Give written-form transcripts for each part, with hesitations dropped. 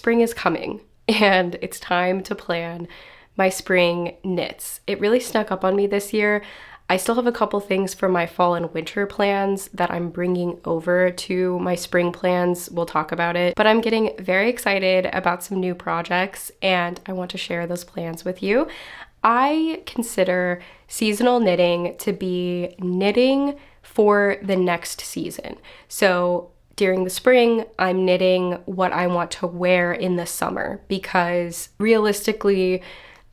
spring is coming and it's time to plan my spring knits. It really snuck up on me this year. I still have a couple things for my fall and winter plans that I'm bringing over to my spring plans. We'll talk about it, but I'm getting very excited about some new projects and I want to share those plans with you. I consider seasonal knitting to be knitting for the next season. So during the spring, I'm knitting what I want to wear in the summer because realistically,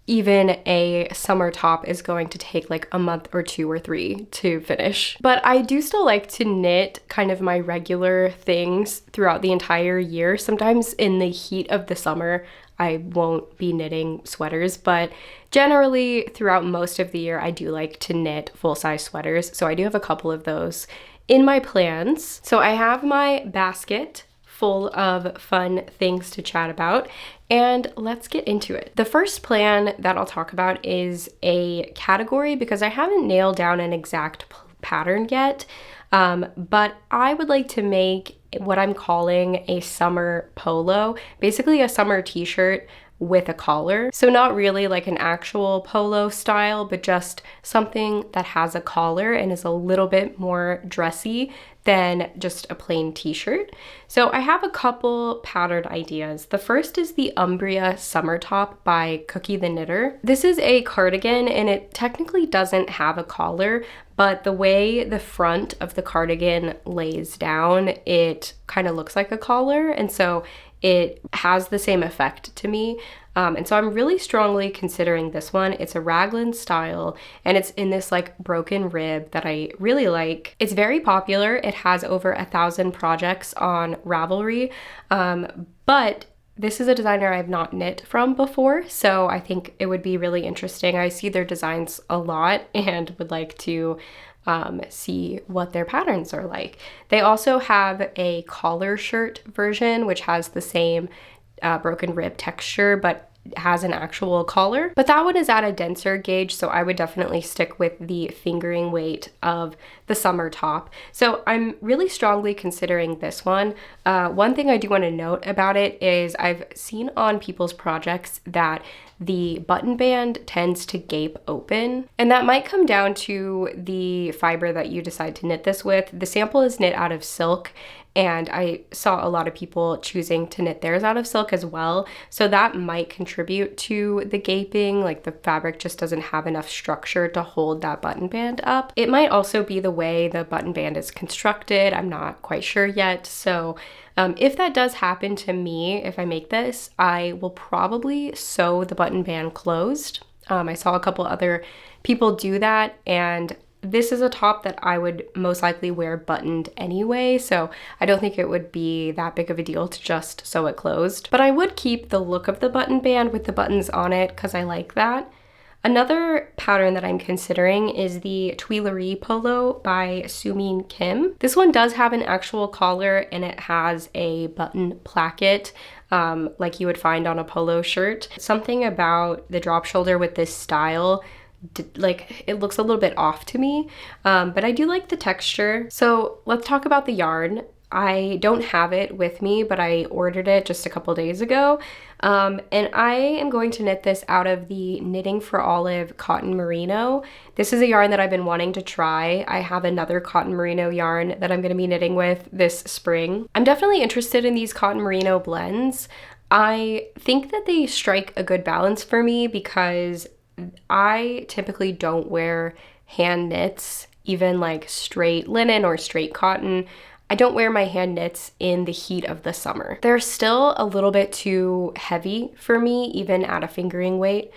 even a summer top is going to take like a month or 2 or 3 to finish. But I do still like to knit kind of my regular things throughout the entire year. Sometimes in the heat of the summer, I won't be knitting sweaters, but generally throughout most of the year, I do like to knit full-size sweaters. So I do have a couple of those in my plans. So I have my basket full of fun things to chat about, and let's get into it. The first plan that I'll talk about is a category because I haven't nailed down an exact pattern yet, but I would like to make what I'm calling a summer polo, basically a summer t-shirt with a collar. So not really like an actual polo style, but just something that has a collar and is a little bit more dressy than just a plain t-shirt. So I have a couple pattern ideas. The first is the Umbria Summer Top by Cookie the Knitter. This is a cardigan and it technically doesn't have a collar, but the way the front of the cardigan lays down, it kind of looks like a collar, and so it has the same effect to me. And so I'm really strongly considering this one. It's a raglan style and it's in this like broken rib that I really like. It's very popular. It has over 1,000 projects on Ravelry, but this is a designer I've not knit from before, so I think it would be really interesting. I see their designs a lot and would like to see what their patterns are like. They also have a collar shirt version, which has the same broken rib texture, but has an actual collar. But that one is at a denser gauge, so I would definitely stick with the fingering weight of the summer top. So I'm really strongly considering this one. One thing I do want to note about it is I've seen on people's projects that the button band tends to gape open, and that might come down to the fiber that you decide to knit this with. The sample is knit out of silk, and I saw a lot of people choosing to knit theirs out of silk as well, so that might contribute to the gaping, like the fabric just doesn't have enough structure to hold that button band up. It might also be the way the button band is constructed, I'm not quite sure yet, so if that does happen to me, if I make this, I will probably sew the button band closed. I saw a couple other people do that, and this is a top that I would most likely wear buttoned anyway, so I don't think it would be that big of a deal to just sew it closed. But I would keep the look of the button band with the buttons on it because I like that. Another pattern that I'm considering is the Tuileries Polo by Sumin Kim. This one does have an actual collar and it has a button placket like you would find on a polo shirt. Something about the drop shoulder with this style, like it looks a little bit off to me, but I do like the texture. So let's talk about the yarn. I don't have it with me, but I ordered it just a couple days ago. And I am going to knit this out of the Knitting for Olive Cotton Merino. This is a yarn that I've been wanting to try. I have another cotton merino yarn that I'm going to be knitting with this spring. I'm definitely interested in these cotton merino blends. I think that they strike a good balance for me because I typically don't wear hand knits, even like straight linen or straight cotton. I don't wear my hand knits in the heat of the summer. They're still a little bit too heavy for me, even at a fingering weight,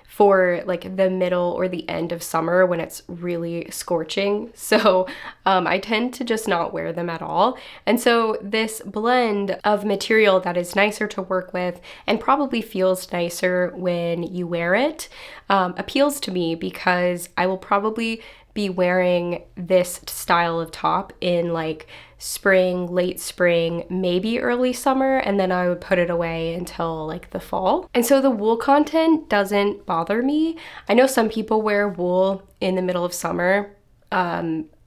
for like the middle or the end of summer when it's really scorching. So I tend to just not wear them at all. And so this blend of material that is nicer to work with and probably feels nicer when you wear it appeals to me because I will probably be wearing this style of top in like spring, late spring, maybe early summer, and then I would put it away until like the fall. And so the wool content doesn't bother me. I know some people wear wool in the middle of summer.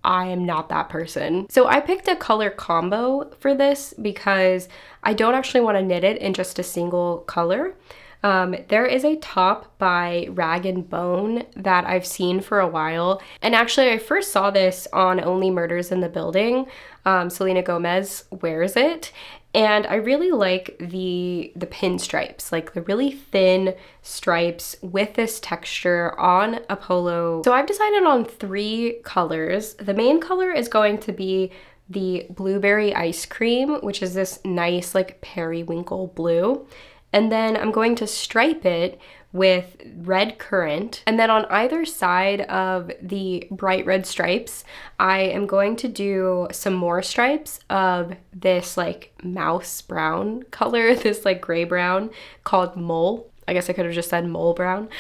I am not that person. So I picked a color combo for this because I don't actually want to knit it in just a single color. There is a top by Rag and Bone that I've seen for a while. And actually I first saw this on Only Murders in the Building. Selena Gomez wears it. And I really like the pinstripes, like the really thin stripes with this texture on a polo. So I've decided on 3 colors. The main color is going to be the Blueberry Ice Cream, which is this nice like periwinkle blue. And then I'm going to stripe it with red Currant. And then on either side of the bright red stripes, I am going to do some more stripes of this like mouse brown color, this like gray brown called Mole. I guess I could have just said mole brown.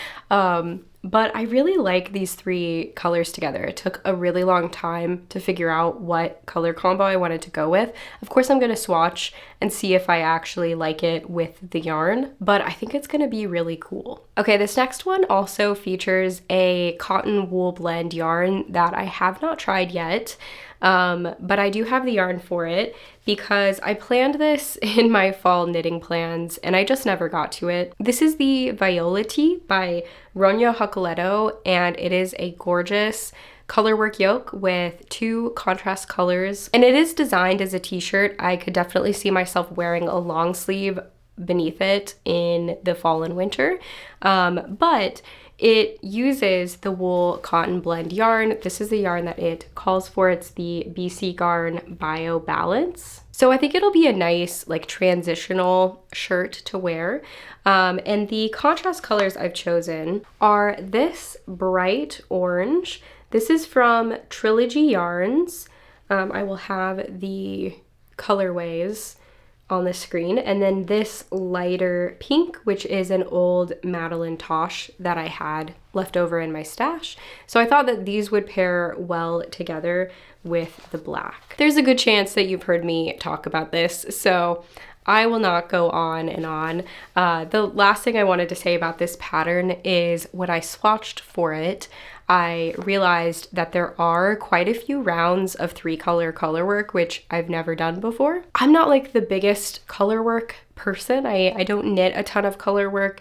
But I really like these 3 colors together. It took a really long time to figure out what color combo I wanted to go with. Of course, I'm going to swatch and see if I actually like it with the yarn, but I think it's going to be really cool. Okay, this next one also features a cotton wool blend yarn that I have not tried yet. But I do have the yarn for it because I planned this in my fall knitting plans and I just never got to it. This is the Violetti by Ronya Huccoletto, and it is a gorgeous colorwork yoke with 2 contrast colors. And it is designed as a t-shirt. I could definitely see myself wearing a long sleeve beneath it in the fall and winter. But it uses the wool cotton blend yarn. This is the yarn that it calls for. It's the BC Garn Bio Balance. So I think it'll be a nice like transitional shirt to wear. And the contrast colors I've chosen are this bright orange. This is from Trilogy yarns. I will have the colorways on the screen, and then this lighter pink, which is an old MadTosh that I had left over in my stash. So I thought that these would pair well together with the black. There's a good chance that you've heard me talk about this, so I will not go on and on. The last thing I wanted to say about this pattern is when I swatched for it, I realized that there are quite a few rounds of 3-color colorwork, which I've never done before. I'm not like the biggest colorwork person. I don't knit a ton of colorwork,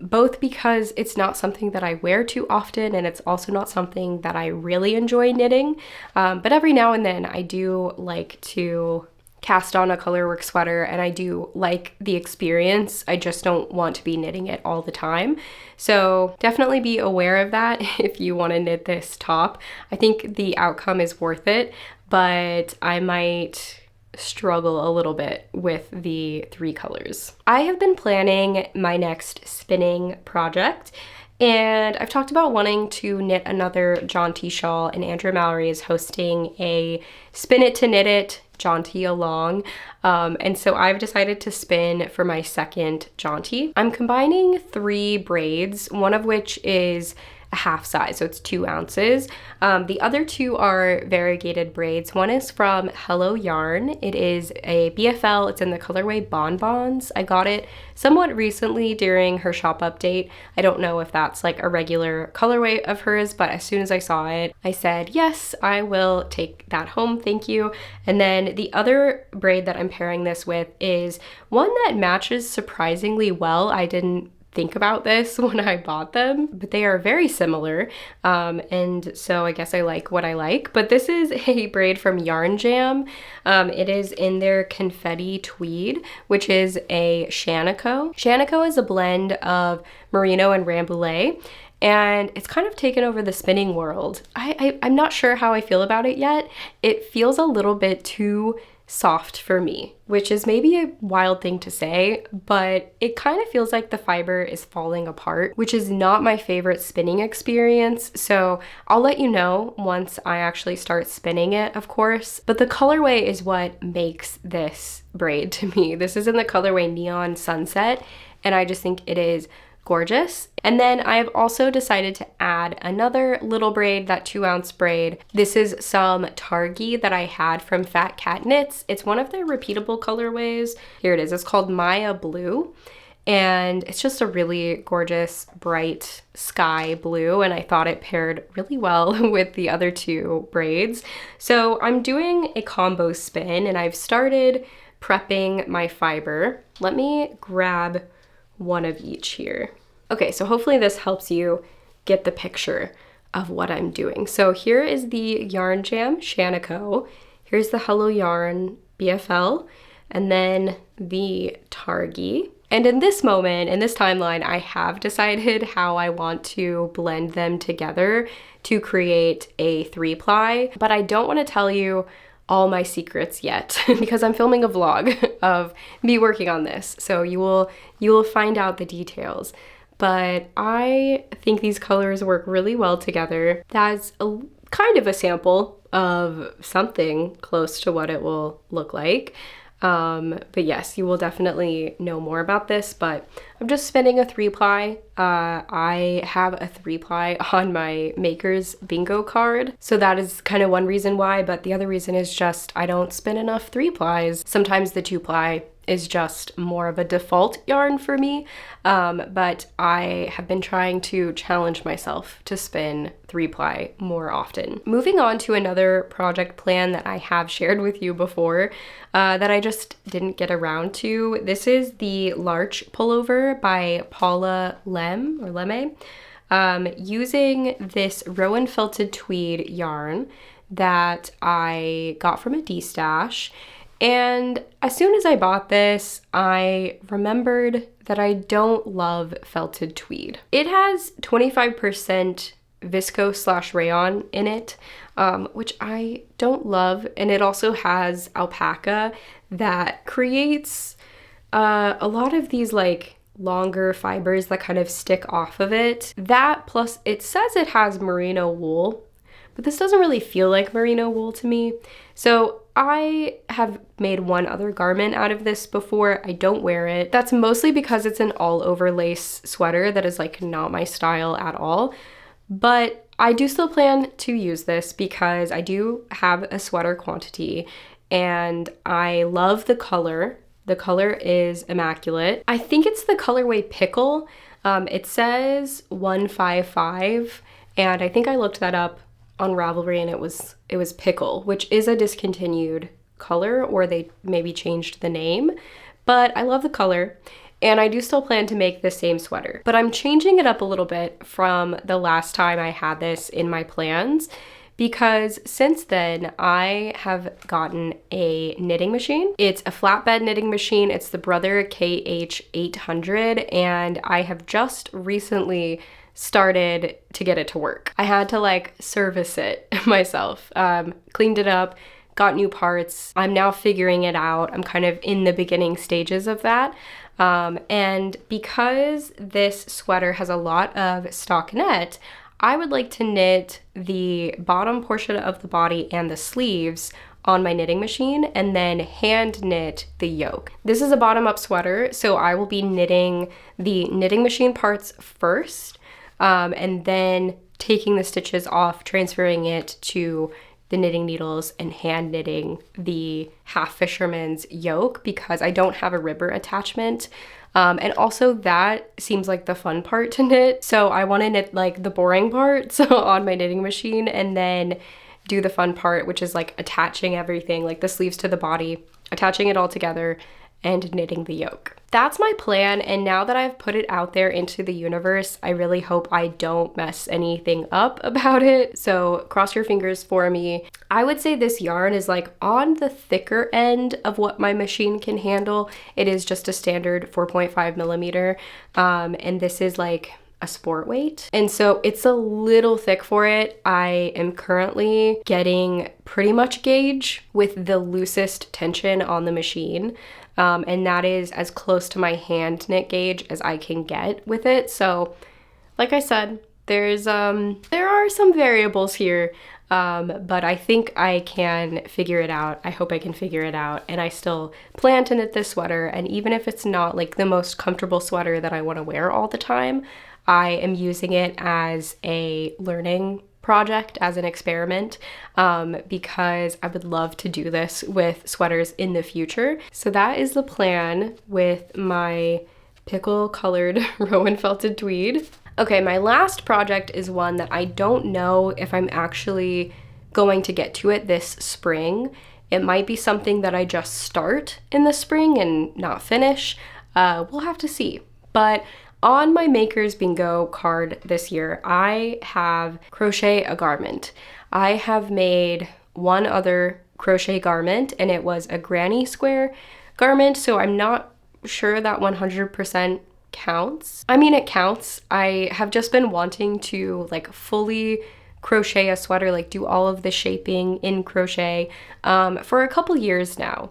both because it's not something that I wear too often and it's also not something that I really enjoy knitting. But every now and then I do like to cast on a colorwork sweater and I do like the experience. I just don't want to be knitting it all the time. So definitely be aware of that if you want to knit this top. I think the outcome is worth it, but I might struggle a little bit with the 3 colors. I have been planning my next spinning project, and I've talked about wanting to knit another jaunty shawl, and Andrew Mallory is hosting a Spin It to Knit It jaunty along. And so I've decided to spin for my second jaunty. I'm combining 3 braids, one of which is a half size, so it's 2 ounces. The other 2 are variegated braids. One is from Hello Yarn. It is a BFL. It's in the colorway Bonbons. I got it somewhat recently during her shop update. I don't know if that's like a regular colorway of hers, but as soon as I saw it, I said, yes, I will take that home, thank you. And then the other braid that I'm pairing this with is one that matches surprisingly well. I didn't think about this when I bought them, but they are very similar. And so I guess I like what I like. But this is a braid from Yarn Jam. It is in their Confetti Tweed, which is a Shanico. Shanico is a blend of Merino and Rambouillet, and it's kind of taken over the spinning world. I'm not sure how I feel about it yet. It feels a little bit too soft for me, which is maybe a wild thing to say, but it kind of feels like the fiber is falling apart, which is not my favorite spinning experience. So I'll let you know once I actually start spinning it, of course. But the colorway is what makes this braid to me. This is in the colorway Neon Sunset, and I just think it is gorgeous. And then I have also decided to add another little braid, that 2-ounce braid. This is some Targhee that I had from Fat Cat Knits. It's one of their repeatable colorways. Here it is. It's called Maya Blue. and it's just a really gorgeous bright sky blue, and I thought it paired really well with the other two braids. So I'm doing a combo spin, and I've started prepping my fiber. Let me grab one of each here. Okay, so hopefully this helps you get the picture of what I'm doing. So here is the Yarn Jam Shanico, here's the Hello Yarn BFL, and then the Targhee. And in this moment, in this timeline, I have decided how I want to blend them together to create a 3-ply, but I don't want to tell you all my secrets yet because I'm filming a vlog of me working on this. So you will find out the details. But I think these colors work really well together. That's a kind of a sample of something close to what it will look like. But yes, you will definitely know more about this, but I'm just spinning a 3-ply. I have a 3-ply on my maker's bingo card. So that is kind of one reason why, but the other reason is just I don't spin enough 3-plies. Sometimes the 2-ply is just more of a default yarn for me, but I have been trying to challenge myself to spin 3-ply more often. Moving on to another project plan that I have shared with you before that I just didn't get around to. This is the Larch Pullover by Paula Lemme, using this Rowan felted tweed yarn that I got from a D-stash. And as soon as I bought this, I remembered that I don't love felted tweed. It has 25% viscose/rayon in it, which I don't love. And it also has alpaca that creates a lot of these like longer fibers that kind of stick off of it. That plus it says it has merino wool, but this doesn't really feel like merino wool to me. So I have made one other garment out of this before. I don't wear it. That's mostly because it's an all over lace sweater that is like not my style at all. But I do still plan to use this because I do have a sweater quantity and I love the color. The color is immaculate. I think it's the colorway Pickle. It says 155 and I think I looked that up on Ravelry and it was Pickle, which is a discontinued color, or they maybe changed the name, but I love the color and I do still plan to make the same sweater. But I'm changing it up a little bit from the last time I had this in my plans because since then I have gotten a knitting machine. It's a flatbed knitting machine. It's the Brother KH800 and I have just recently started to get it to work. I had to like service it myself, cleaned it up, got new parts. I'm now figuring it out. I'm kind of in the beginning stages of that. And because this sweater has a lot of stockinette, I would like to knit the bottom portion of the body and the sleeves on my knitting machine and then hand knit the yoke. This is a bottom up sweater, so I will be knitting the knitting machine parts first, and then taking the stitches off, transferring it to the knitting needles and hand knitting the half fisherman's yoke because I don't have a ribber attachment. And also that seems like the fun part to knit. So I want to knit like the boring part on my knitting machine and then do the fun part, which is like attaching everything, like the sleeves to the body, attaching it all together and knitting the yoke. That's my plan, and now that I've put it out there into the universe, I really hope I don't mess anything up about it, so cross your fingers for me. I would say this yarn is like on the thicker end of what my machine can handle. It is just a standard 4.5 millimeter, and this is like a sport weight, and so it's a little thick for it. I am currently getting pretty much gauge with the loosest tension on the machine, and that is as close to my hand knit gauge as I can get with it. So like I said, there are some variables here, but I think I can figure it out. I hope I can figure it out, and I still plan to knit this sweater, and even if it's not like the most comfortable sweater that I want to wear all the time, I am using it as a learning project, as an experiment, because I would love to do this with sweaters in the future. So that is the plan with my Pickle colored Rowan felted tweed. Okay, my last project is one that I don't know if I'm actually going to get to it this spring. It might be something that I just start in the spring and not finish. We'll have to see. But on my Makers Bingo card this year, I have crochet a garment. I have made one other crochet garment, and it was a granny square garment, so I'm not sure that 100% counts. I mean, it counts. I have just been wanting to like fully crochet a sweater, like do all of the shaping in crochet for a couple years now.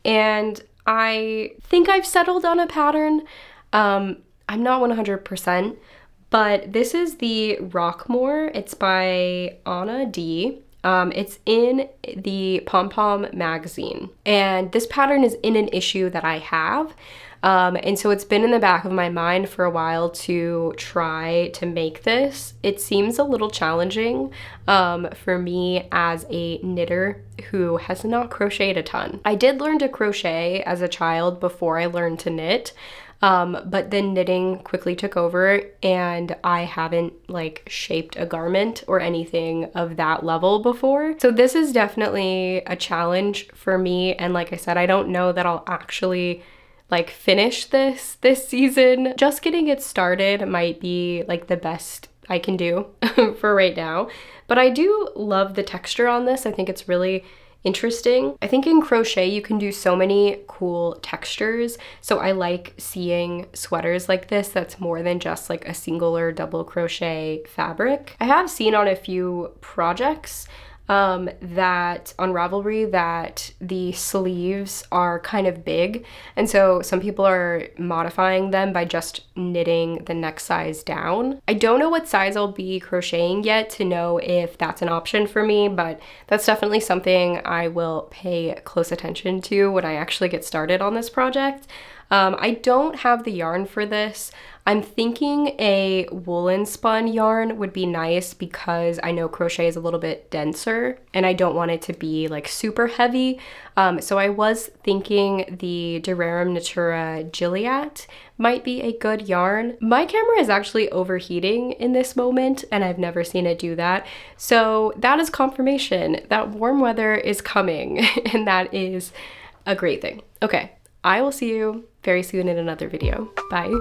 And I think I've settled on a pattern. I'm not 100%, but this is the Rockmore. It's by Anna D. It's in the Pom Pom magazine, and this pattern is in an issue that I have. And so it's been in the back of my mind for a while to try to make this. It seems a little challenging for me as a knitter who has not crocheted a ton. I did learn to crochet as a child before I learned to knit, but then knitting quickly took over, and I haven't like shaped a garment or anything of that level before. So this is definitely a challenge for me, and like I said, I don't know that I'll actually like finish this season. Just getting it started might be like the best I can do for right now. But I do love the texture on this. I think it's really interesting. I think in crochet you can do so many cool textures. So I like seeing sweaters like this that's more than just like a single or double crochet fabric. I have seen on a few projects that on Ravelry that the sleeves are kind of big, and so some people are modifying them by just knitting the next size down. I don't know what size I'll be crocheting yet to know if that's an option for me, but that's definitely something I will pay close attention to when I actually get started on this project. I don't have the yarn for this. I'm thinking a woolen spun yarn would be nice because I know crochet is a little bit denser and I don't want it to be like super heavy. So I was thinking the Rerum Natura Gilliatt might be a good yarn. My camera is actually overheating in this moment and I've never seen it do that. So that is confirmation that warm weather is coming and that is a great thing. Okay, I will see you very soon in another video. Bye.